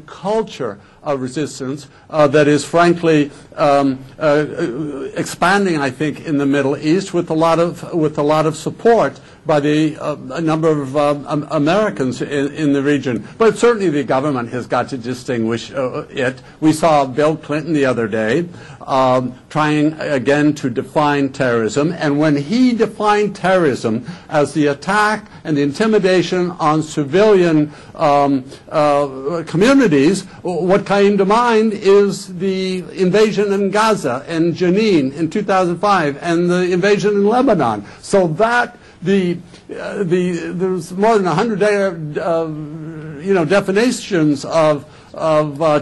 culture of resistance that is frankly expanding, I think, in the Middle East with a lot of support by a number of Americans in the region. But certainly the government has got to distinguish it. We saw Bill Clinton the other day trying again to define terrorism, and when he defined terrorism as the attack and the intimidation on civilian communities, what came to mind is the invasion in Gaza and Jenin in 2005 and the invasion in Lebanon. So that there's more than 100 definitions of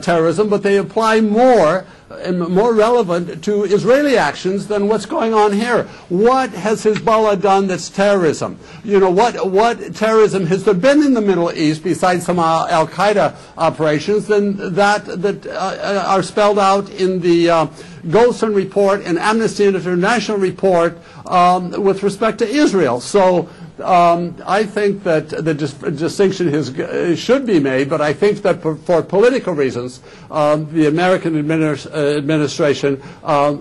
terrorism, but they apply more and more relevant to Israeli actions than what's going on here. What has Hezbollah done that's terrorism? You know, what terrorism has there been in the Middle East besides some Al-Qaeda operations than that are spelled out in the Goldstone report and Amnesty International report with respect to Israel? So I think that the distinction should be made, but I think that for political reasons, the American administration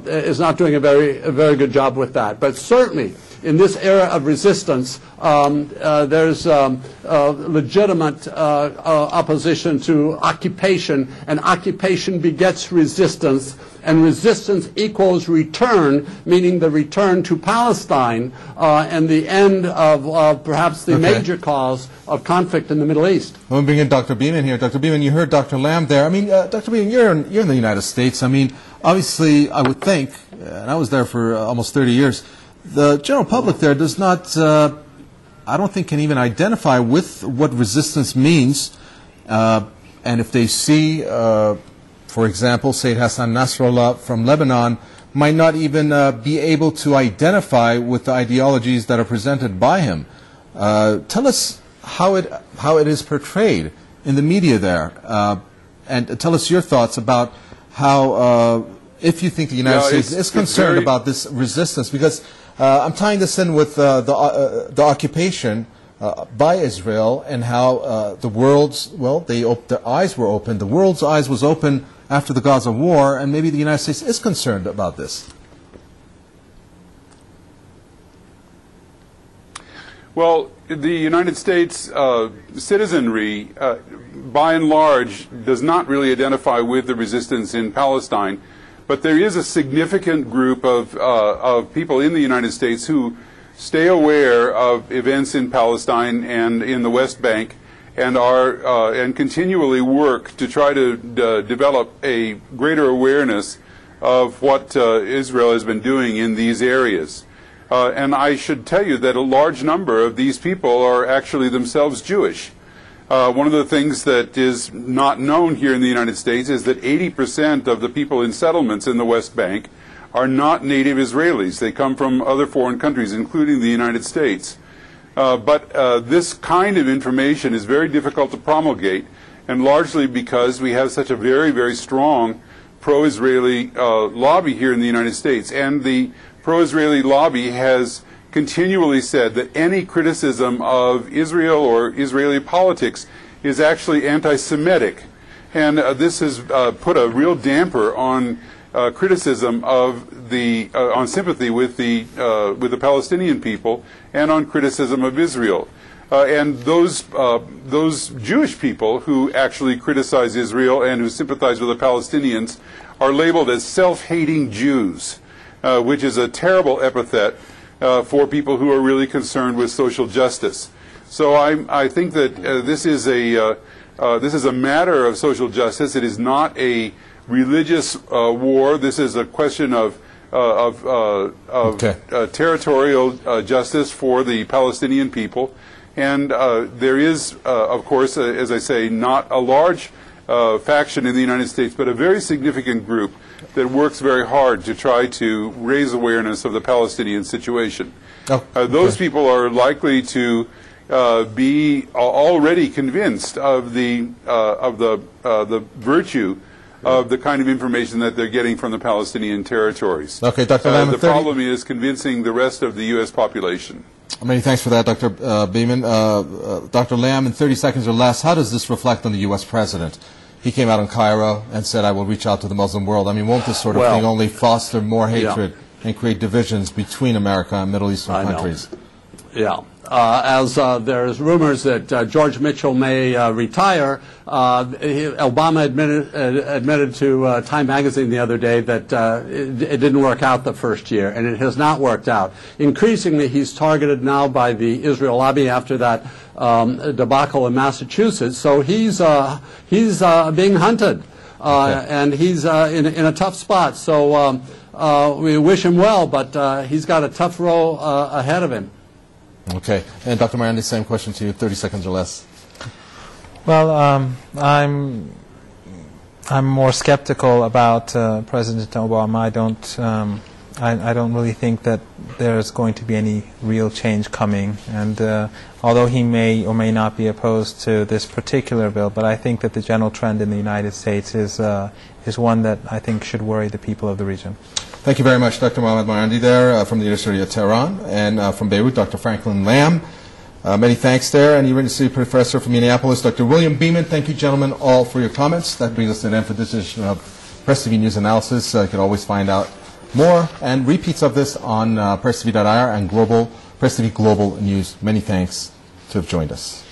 is not doing a very good job with that. But certainly, in this era of resistance, there's legitimate opposition to occupation, and occupation begets resistance, and resistance equals return, meaning the return to Palestine and the end of perhaps the major cause of conflict in the Middle East. We'll bring in Dr. Beeman here. Dr. Beeman, you heard Dr. Lamb there. I mean, Dr. Beeman, you're in the United States. I mean, obviously, I would think, and I was there for almost 30 years, the general public there does not, I don't think, can even identify with what resistance means. And if they see, for example, Sayyid Hassan Nasrallah from Lebanon, might not even be able to identify with the ideologies that are presented by him. Tell us how it is portrayed in the media there, and tell us your thoughts about how, if you think the United States is concerned about this resistance, because I'm tying this in with the occupation by Israel and how the world's, well, their eyes were open. The world's eyes was open after the Gaza war, and maybe the United States is concerned about this. Well, the United States citizenry, by and large, does not really identify with the resistance in Palestine. But there is a significant group of people in the United States who stay aware of events in Palestine and in the West Bank, and and continually work to try to develop a greater awareness of what Israel has been doing in these areas. And I should tell you that a large number of these people are actually themselves Jewish. One of the things that is not known here in the United States is that 80% of the people in settlements in the West Bank are not native Israelis. They come from other foreign countries, including the United States. But this kind of information is very difficult to promulgate, and largely because we have such a very, very strong pro-Israeli lobby here in the United States. And the pro-Israeli lobby has continually said that any criticism of Israel or Israeli politics is actually anti-Semitic, and this has put a real damper on criticism of on sympathy with the Palestinian people and on criticism of Israel. And those Jewish people who actually criticize Israel and who sympathize with the Palestinians are labeled as self-hating Jews, which is a terrible epithet for people who are really concerned with social justice. So I think that this is a matter of social justice. It is not a religious war. This is a question of territorial justice for the Palestinian people. And there is, of course, as I say, not a large faction in the United States, but a very significant group that works very hard to try to raise awareness of the Palestinian situation. Those people are likely to be already convinced of the virtue of the kind of information that they're getting from the Palestinian territories. Okay, Dr. Lamb, the problem is convincing the rest of the U.S. population. Many thanks for that, Dr. Beeman. Dr. Lamb, in 30 seconds or less, how does this reflect on the U.S. president? he came out in Cairo and said, I will reach out to the Muslim world. I mean, won't this sort of thing only foster more hatred and create divisions between America and Middle Eastern countries? Yeah. As there's rumors that George Mitchell may retire, Obama admitted to Time magazine the other day that it didn't work out the first year, and it has not worked out. Increasingly, he's targeted now by the Israel lobby after that debacle in Massachusetts. So he's being hunted, and he's in a tough spot. So we wish him well, but he's got a tough row ahead of him. Okay. And Dr. Manar, the same question to you, 30 seconds or less. Well, I'm more skeptical about President Obama. I don't really think that there's going to be any real change coming. And although he may or may not be opposed to this particular bill, but I think that the general trend in the United States is one that I think should worry the people of the region. Thank you very much, Dr. Mohammed Marandi there from the University of Tehran, and from Beirut, Dr. Franklin Lamb. Many thanks there. And University Professor from Minneapolis, Dr. William Beeman. Thank you, gentlemen, all for your comments. That brings us to the end for this edition of Press TV News Analysis. You can always find out more and repeats of this on PressTV.ir and Press TV Global News. Many thanks to have joined us.